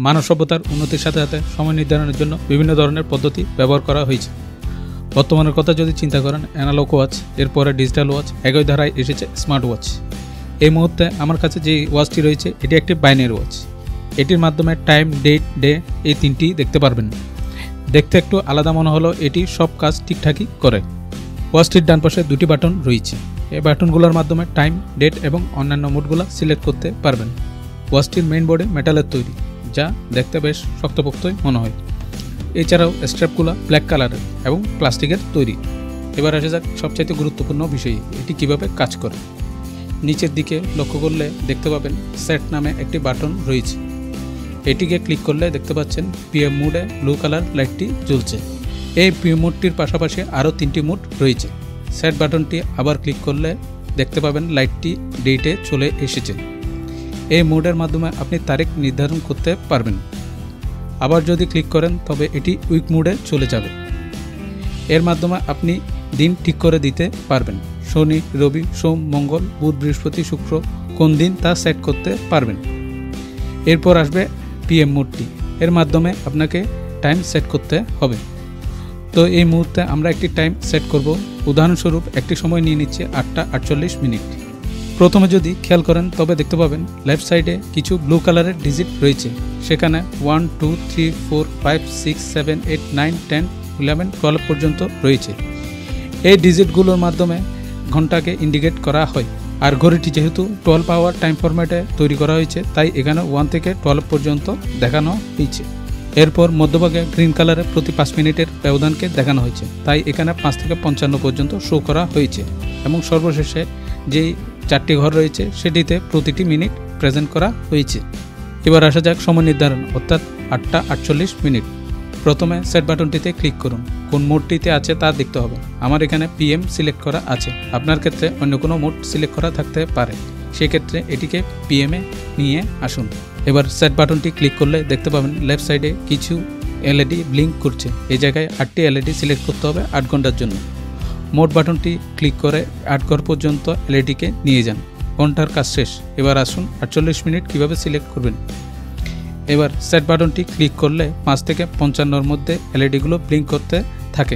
মানব সভ্যতার উন্নতির সাথে সাথে সময় নির্ধারণের জন্য বিভিন্ন ধরনের পদ্ধতি ব্যবহার করা হয়েছে। বর্তমানের কথা যদি চিন্তা করেন, অ্যানালগ ওয়াচ, এরপরে ডিজিটাল ওয়াচ, একই ধারায় এসেছে স্মার্ট ওয়াচ। এই মুহূর্তে আমার কাছে যে ওয়াচটি রয়েছে এটি একটি বাইনারি ওয়াচ। এটির মাধ্যমে টাইম, ডেট, ডে এই তিনটি দেখতে পারবেন। দেখতে একটু আলাদা মনে হলো, এটি সব কাজ ঠিকঠাকই করে। ওয়াচটির ডান পাশে দুটি বাটন রয়েছে। এই বাটনগুলোর মাধ্যমে টাইম, ডেট এবং অন্যান্য মোডগুলো সিলেক্ট করতে পারবেন। ওয়াচটির মেইন বোর্ডে মেটালের তৈরি, যা দেখতে বেশ শক্তপোক্তই মনে হয়। এছাড়াও স্ট্র্যাপগুলো ব্ল্যাক কালারের এবং প্লাস্টিকের তৈরি। এবার আসা যাক সবচাইতে গুরুত্বপূর্ণ বিষয়ে, এটি কিভাবে কাজ করে। নিচের দিকে লক্ষ্য করলে দেখতে পাবেন সেট নামে একটি বাটন রয়েছে। এটিকে ক্লিক করলে দেখতে পাচ্ছেন পিএম মোডে ব্লু কালার লাইটটি জ্বলছে। এই পিএম মোডটির পাশাপাশি আরও 3টি মোড রয়েছে। সেট বাটনটি আবার ক্লিক করলে দেখতে পাবেন লাইটটি ডেটে চলে এসেছে। এই মোডের মাধ্যমে আপনি তারিখ নির্ধারণ করতে পারবেন। আবার যদি ক্লিক করেন তবে এটি উইক মোডে চলে যাবে। এর মাধ্যমে আপনি দিন ঠিক করে দিতে পারবেন। শনি, রবি, সোম, মঙ্গল, বুধ, বৃহস্পতি, শুক্র কোন দিন তা সেট করতে পারবেন। এরপর আসবে পিএম মোডটি। এর মাধ্যমে আপনাকে টাইম সেট করতে হবে। তো এই মুহূর্তে আমরা একটি টাইম সেট করব। উদাহরণস্বরূপ একটি সময় নিয়ে নিচ্ছে 8টা 48 মিনিট। প্রথমে যদি খেয়াল করেন তবে দেখতে পাবেন লেফট সাইডে কিছু ব্লু কালারের ডিজিট রয়েছে। সেখানে 1, 2, 3, 4, 5, 6, 7, 8, 9, 10, 11, 12 পর্যন্ত রয়েছে। এই ডিজিটগুলোর মাধ্যমে ঘন্টাকে ইন্ডিকেট করা হয়। আর ঘড়িটি যেহেতু 12 আওয়ার টাইম ফরম্যাটে তৈরি করা হয়েছে, তাই এখানে 1 থেকে 12 পর্যন্ত দেখানো হয়েছে। এরপর মধ্যভাগে গ্রিন কালারে প্রতি 5 মিনিটের ব্যবধানকে দেখানো হয়েছে, তাই এখানে 5 থেকে 55 পর্যন্ত শো করা হয়েছে। এবং সর্বশেষে যেই 4টি ঘর রয়েছে সেটিতে প্রতিটি মিনিট প্রেজেন্ট করা হয়েছে। এবার আসা যাক সময় নির্ধারণ, অর্থাৎ 8টা 48 মিনিট। প্রথমে সেট বাটনটিতে ক্লিক করুন। কোন মোডটিতে আছে তা দেখতে হবে। আমার এখানে পিএম সিলেক্ট করা আছে। আপনার ক্ষেত্রে অন্য কোনো মোড সিলেক্ট করা থাকতে পারে, সেক্ষেত্রে এটিকে পিএমে নিয়ে আসুন। এবার সেট বাটনটি ক্লিক করলে দেখতে পাবেন লেফট সাইডে কিছু এলইডি ব্লিঙ্ক করছে। এই জায়গায় 8টি এলইডি সিলেক্ট করতে হবে 8 ঘন্টার জন্য। মোড বাটনটি ক্লিক করে 8 ঘর পর্যন্ত এলইডিকে নিয়ে যান। ঘন্টার কাজ শেষ। এবার আসুন 48 মিনিট কিভাবে সিলেক্ট করবেন। এবার সেট বাটনটি ক্লিক করলে 5 থেকে 55-র মধ্যে এলইডিগুলো ব্লিঙ্ক করতে থাকে।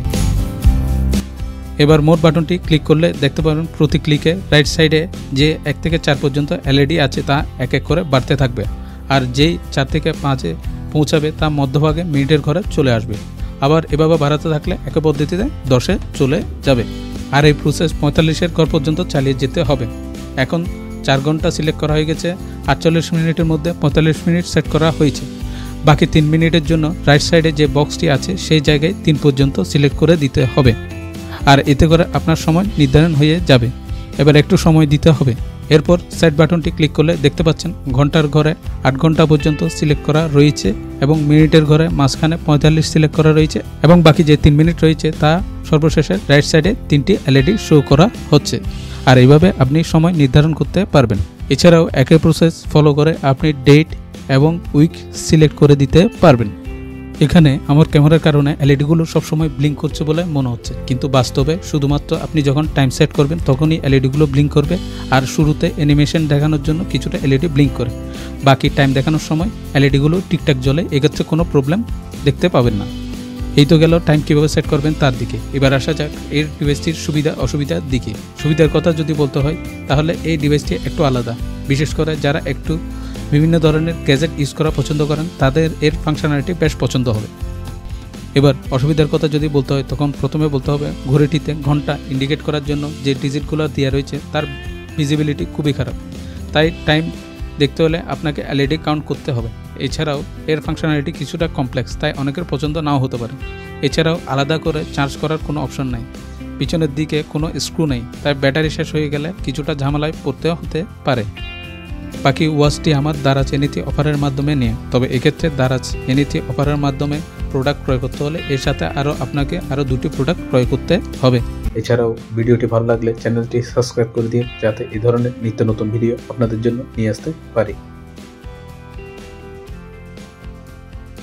এবার মোড বাটনটি ক্লিক করলে দেখতে পাবেন প্রতি ক্লিকে রাইট সাইডে যে 1 থেকে 4 পর্যন্ত এলইডি আছে তা এক এক করে বাড়তে থাকবে। আর যেই 4 থেকে 5-এ পৌঁছাবে তা মধ্যভাগে মিনিটের ঘরে চলে আসবে। আবার এভাবে বাড়াতে থাকলে একই পদ্ধতিতে 10-এ চলে যাবে। আর এই প্রসেস 45-এর ঘর পর্যন্ত চালিয়ে যেতে হবে। এখন 4 ঘন্টা সিলেক্ট করা হয়ে গেছে। 48 মিনিটের মধ্যে 45 মিনিট সেট করা হয়েছে। বাকি 3 মিনিটের জন্য রাইট সাইডে যে বক্সটি আছে সেই জায়গায় 3 পর্যন্ত সিলেক্ট করে দিতে হবে। আর এতে করে আপনার সময় নির্ধারণ হয়ে যাবে। এবার একটু সময় দিতে হবে। এরপর সেট বাটনটি ক্লিক করলে দেখতে পাচ্ছেন ঘন্টার ঘরে 8 ঘন্টা পর্যন্ত সিলেক্ট করা রয়েছে এবং মিনিটের ঘরে মাঝখানে 45 সিলেক্ট করা রয়েছে এবং বাকি যে 3 মিনিট রয়েছে তা সর্বশেষে রাইট সাইডে 3টি এলইডি শো করা হচ্ছে। আর এইভাবে আপনি সময় নির্ধারণ করতে পারবেন। এছাড়াও একই প্রসেস ফলো করে আপনি ডেট এবং উইক সিলেক্ট করে দিতে পারবেন। এখানে আমার ক্যামেরার কারণে এলইডিগুলো সবসময় ব্লিঙ্ক করছে বলে মনে হচ্ছে, কিন্তু বাস্তবে শুধুমাত্র আপনি যখন টাইম সেট করবেন তখনই এলইডিগুলো ব্লিঙ্ক করবে। আর শুরুতে অ্যানিমেশন দেখানোর জন্য কিছুটা এলইডি ব্লিঙ্ক করে। বাকি টাইম দেখানোর সময় এলইডিগুলো ঠিকঠাক জ্বলে, এক্ষেত্রে কোনো প্রবলেম দেখতে পাবেন না। এই তো গেল টাইম কীভাবে সেট করবেন তার দিকে। এবার আসা যাক এই ডিভাইসটির সুবিধা অসুবিধার দিকে। সুবিধার কথা যদি বলতে হয় তাহলে এই ডিভাইসটি একটু আলাদা। বিশেষ করে যারা একটু বিভিন্ন ধরনের গ্যাজেট ইউজ করা পছন্দ করেন তাদের এর ফাংশনালিটি বেশ পছন্দ হবে। এবার অসুবিধার কথা যদি বলতে হয় তখন প্রথমে বলতে হবে ঘড়িটিতে ঘন্টা ইন্ডিকেট করার জন্য যে ডিজিটগুলো দেওয়া রয়েছে তার ভিজিবিলিটি খুবই খারাপ। তাই টাইম দেখতে হলে আপনাকে এলইডি কাউন্ট করতে হবে। এছাড়াও এর ফাংশনালিটি কিছুটা কমপ্লেক্স, তাই অনেকের পছন্দ নাও হতে পারে। এছাড়াও আলাদা করে চার্জ করার কোনো অপশন নাই। পিছনের দিকে কোনো স্ক্রু নেই, তাই ব্যাটারি শেষ হয়ে গেলে কিছুটা ঝামেলায় পড়তে হতে পারে। বাকি ওয়াচটি আমার দারাজ এনইথি অফারের মাধ্যমে নিয়ে, তবে এক্ষেত্রে দারাজ এনইথি অফারের মাধ্যমে প্রোডাক্ট ক্রয় করতে হলে এর সাথে আপনাকে আরও 2টি প্রোডাক্ট ক্রয় করতে হবে। এছাড়াও ভিডিওটি ভালো লাগলে চ্যানেলটি সাবস্ক্রাইব করে দিন, যাতে এই ধরনের নিত্য নতুন ভিডিও আপনাদের জন্য নিয়ে আসতে পারি।